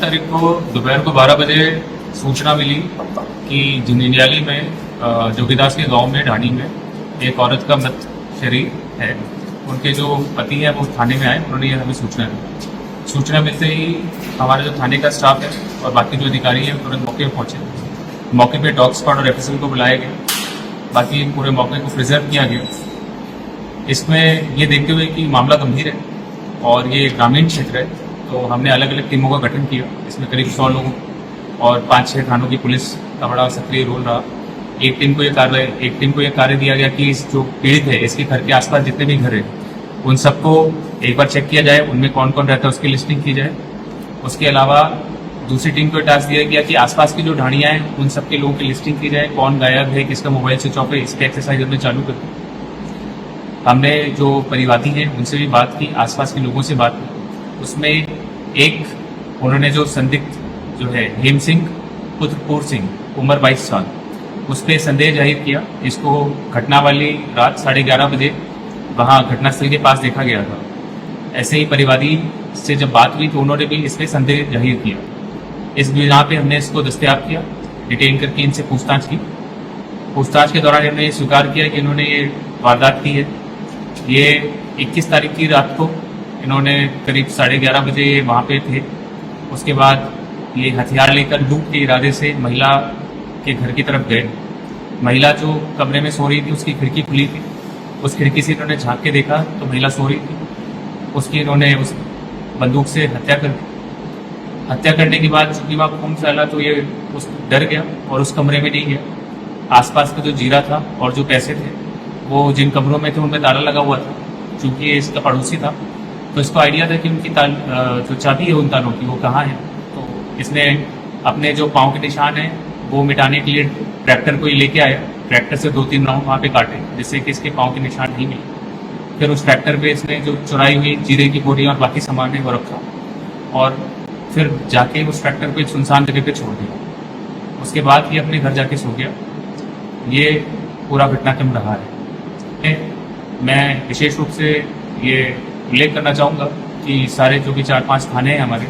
तारीख को दोपहर को 12 बजे सूचना मिली कि झंझारपुर में जोगीदास के गांव में ढाणी में एक औरत का मृत शरीर है। उनके जो पति हैं वो थाने में आए, उन्होंने ये हमें सूचना मिलते ही हमारा जो थाने का स्टाफ है और बाकी जो अधिकारी हैं तुरंत मौके पर पहुंचे। मौके पे डॉग स्क्वाड और एफएसएल को बुलाया गया। बाकी पूरे मौके को प्रिजर्व किया गया। इसमें ये देखते हुए कि मामला गंभीर है और ये ग्रामीण क्षेत्र है, तो हमने अलग अलग टीमों का गठन किया। इसमें करीब 100 लोगों और 5-6 थानों की पुलिस का बड़ा सक्रिय रोल रहा। एक टीम को ये कार्य दिया गया कि इस जो पीड़ित है इसके घर के आसपास जितने भी घर हैं उन सबको एक बार चेक किया जाए, उनमें कौन कौन रहता है उसकी लिस्टिंग की जाए। उसके अलावा दूसरी टीम को टास्क दिया गया कि आसपास की जो ढाणियाँ हैं उन सबके लोगों की लिस्टिंग की जाए, कौन गायब है, किसका मोबाइल स्विच ऑफ है, इसके एक्सरसाइज हमने चालू कर दी। हमने जो परिवादी हैं उनसे भी बात की, आसपास के लोगों से बात की। उसमें एक उन्होंने जो संदिग्ध जो है हेम सिंह पुत्र पूर सिंह उम्र 22 साल, उस पर संदेह जाहिर किया। इसको घटना वाली रात 11:30 बजे वहाँ घटनास्थल के पास देखा गया था। ऐसे ही परिवादी से जब बात हुई तो उन्होंने भी इस पर संदेह जाहिर किया। इस बिना पे हमने इसको दस्तयाब किया, डिटेन करके इनसे पूछताछ की। पूछताछ के दौरान इन्होंने स्वीकार किया कि इन्होंने ये वारदात की है। ये 21 तारीख की रात को इन्होंने करीब 11:30 बजे वहाँ पे थे। उसके बाद ये हथियार लेकर लूट के इरादे से महिला के घर की तरफ गए। महिला जो कमरे में सो रही थी उसकी खिड़की खुली थी। उस खिड़की से इन्होंने झांक के देखा तो महिला सो रही थी। उसकी इन्होंने उस बंदूक से हत्या कर दी। हत्या करने के बाद चूंकि वहाँ खून फैला तो ये उस डर गया और उस कमरे में नहीं गया। आसपास का जो जीरा था और जो पैसे थे वो जिन कमरों में थे उनमें ताला लगा हुआ था। चूंकि ये इसका पड़ोसी था तो इसको आइडिया था कि उनकी जो चाबी है उन तालों की वो कहाँ है। तो इसने अपने जो पाँव के निशान हैं वो मिटाने के लिए ट्रैक्टर को ही लेके आया। ट्रैक्टर से 2-3 राउंड वहाँ पे काटे जिससे कि इसके पाँव के निशान नहीं मिले। फिर उस ट्रैक्टर पे इसने जो चुराई हुई जीरे की बोरी और बाकी सामान है वो रखा और फिर जाके उस ट्रैक्टर को एक सुनसान जगह पे छोड़ दिया। उसके बाद ये अपने घर जाके सो गया। ये पूरा घटनाक्रम रहा है। मैं विशेष रूप से ये उल्लेख करना चाहूँगा कि सारे जो भी 4-5 थाने हैं हमारे,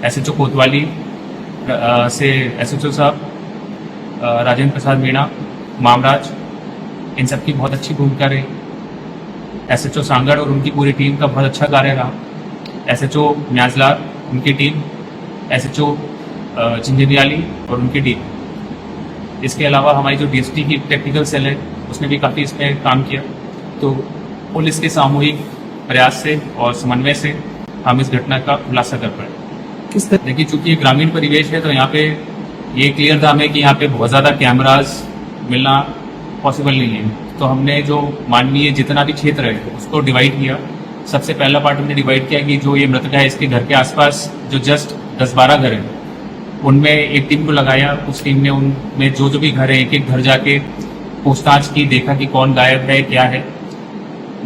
एसएचओ कोतवाली से एसएचओ साहब राजेंद्र प्रसाद मीणा, मामराज, इन सब की बहुत अच्छी भूमिका रही। एसएचओ सांगड़ और उनकी पूरी टीम का बहुत अच्छा कार्य रहा। एसएचओ न्याजलाल, उनकी टीम, एसएचओ झंझारपुर और उनकी टीम। इसके अलावा हमारी जो डीएसपी की टेक्निकल सेल है उसने भी काफ़ी इसमें काम किया। तो पुलिस के सामूहिक प्रयास से और समन्वय से हम इस घटना का खुलासा कर पाए। किस तरह देखिए, चूंकि ग्रामीण परिवेश है तो यहाँ पे ये क्लियर था हमें कि यहाँ पे बहुत ज़्यादा कैमराज मिलना पॉसिबल नहीं है। तो हमने जो मानवीय जितना भी क्षेत्र है उसको डिवाइड किया। सबसे पहला पार्ट हमने डिवाइड किया कि जो ये मृतक है इसके घर के आसपास जो जस्ट 10-12 घर हैं उनमें एक टीम को लगाया। उस टीम ने उनमें जो भी घर है एक एक घर जाके पूछताछ की, देखा कि कौन गायब है, क्या है।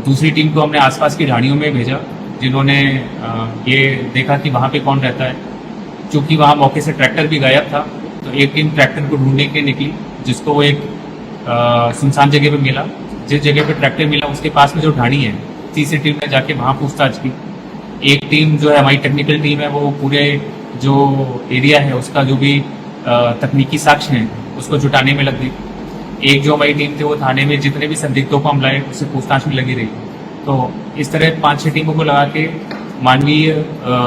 दूसरी टीम को हमने आसपास की ढाणियों में भेजा जिन्होंने ये देखा कि वहाँ पे कौन रहता है। चूँकि वहाँ मौके से ट्रैक्टर भी गायब था तो एक टीम ट्रैक्टर को ढूंढने के निकली जिसको वो एक सुनसान जगह पे मिला। जिस जगह पे ट्रैक्टर मिला उसके पास में जो ढाणी है, तीसरी टीम ने जाके वहाँ पूछताछ की। एक टीम जो है हमारी टेक्निकल टीम है वो पूरे जो एरिया है उसका जो भी तकनीकी साक्ष्य हैं उसको जुटाने में लग गई। एक जो हमारी टीम थी वो थाने में जितने भी संदिग्धों को हम लाए उससे पूछताछ में लगी रही। तो इस तरह 5-6 टीमों को लगा के मानवीय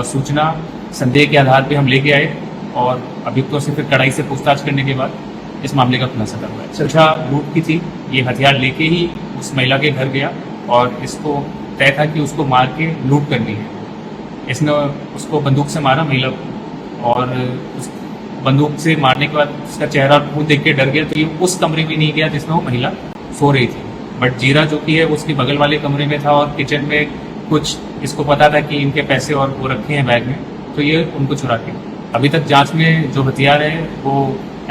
सूचना संदेह के आधार पे हम लेके आए और अभियुक्तों से फिर कड़ाई से पूछताछ करने के बाद इस मामले का खुलासा करवाया। चर्चा लूट की थी। ये हथियार लेके ही उस महिला के घर गया और इसको तय था कि उसको मार के लूट करनी है। इसने उसको बंदूक से मारा महिला को और उस बंदूक से मारने के बाद उसका चेहरा खून देख के डर गया तो ये उस कमरे में नहीं गया जिसमें वो महिला सो रही थी। बट जीरा जो कि है उसके बगल वाले कमरे में था और किचन में कुछ इसको पता था कि इनके पैसे और वो रखे हैं बैग में, तो ये उनको चुरा के। अभी तक जांच में जो हथियार है वो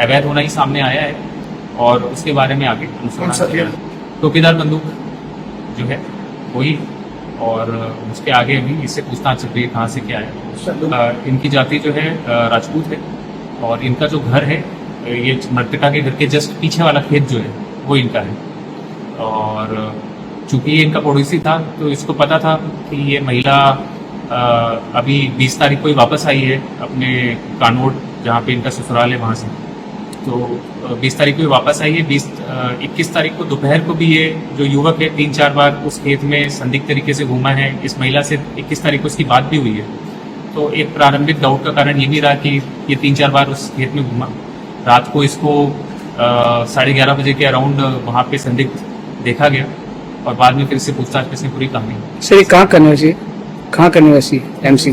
अवैध होना ही सामने आया है और उसके बारे में आगे टोपीदार बंदूक जो है वही, और उसके आगे भी इससे पूछताछ चल रही है कहाँ से क्या है। इनकी जाति जो है राजपूत है और इनका जो घर है ये मृतका के घर के जस्ट पीछे वाला खेत जो है वो इनका है। और चूंकि ये इनका पड़ोसी था तो इसको पता था कि ये महिला अभी 20 तारीख को ही वापस आई है अपने कानोड जहाँ पे इनका ससुराल है वहाँ से। तो 20 तारीख को ही वापस आई है। 21 तारीख को दोपहर को भी ये जो युवक है 3-4 बार उस खेत में संदिग्ध तरीके से घूमा है। इस महिला से 21 तारीख को इसकी बात भी हुई है। तो एक प्रारंभिक डाउट का कारण ये भी रहा कि ये 3-4 बार उस खेत में घूमा। रात को इसको 11:30 बजे के अराउंड वहाँ पे संदिग्ध देखा गया और बाद में फिर से पूछताछ में पूरी कहानी। सर ये कहाँ का निवासी एमसी?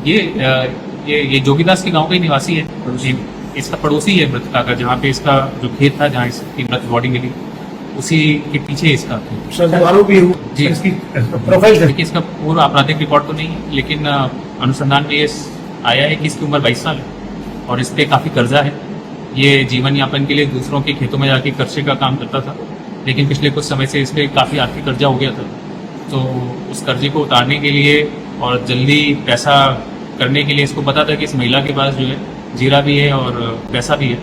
ये जोगीदास के गांव का ही निवासी है। ये इसका पड़ोसी है मृतका का, जहाँ पे इसका जो खेत था जहाँ इसकी मृत बॉडी मिली उसी के पीछे इसका जी प्रोफाइल देखिए, इसका पूरा आपराधिक रिकॉर्ड तो नहीं है, लेकिन अनुसंधान में ये आया है कि इसकी उम्र 22 साल है और इस पे काफ़ी कर्जा है। ये जीवन यापन के लिए दूसरों के खेतों में जाके कर्जे का काम करता था, लेकिन पिछले कुछ समय से इस पर काफ़ी आर्थिक कर्जा हो गया था। तो उस कर्जे को उतारने के लिए और जल्दी पैसा करने के लिए इसको पता था कि इस महिला के पास जो है जीरा भी है और पैसा भी है,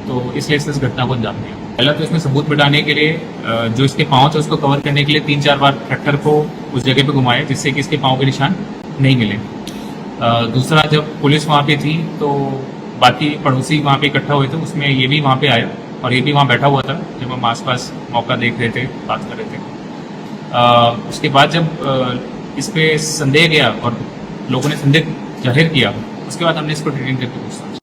तो इसलिए इस घटना को अंजाम दिया। पहला तो इसमें सबूत मिटाने के लिए जो इसके पाँव थे उसको कवर करने के लिए 3-4 बार ट्रैक्टर को उस जगह पे घुमाया जिससे कि इसके पाँव के निशान नहीं मिले। दूसरा, जब पुलिस वहाँ पे थी तो बाकी पड़ोसी वहाँ पे इकट्ठा हुए थे, उसमें ये भी वहाँ पे आया और ये भी वहाँ बैठा हुआ था जब हम आसपास मौका देख रहे थे, बात कर रहे थे। उसके बाद जब इस पे संदेह गया और लोगों ने संदेह जाहिर किया, उसके बाद हमने इसको ट्रीटिंग करके पूछा।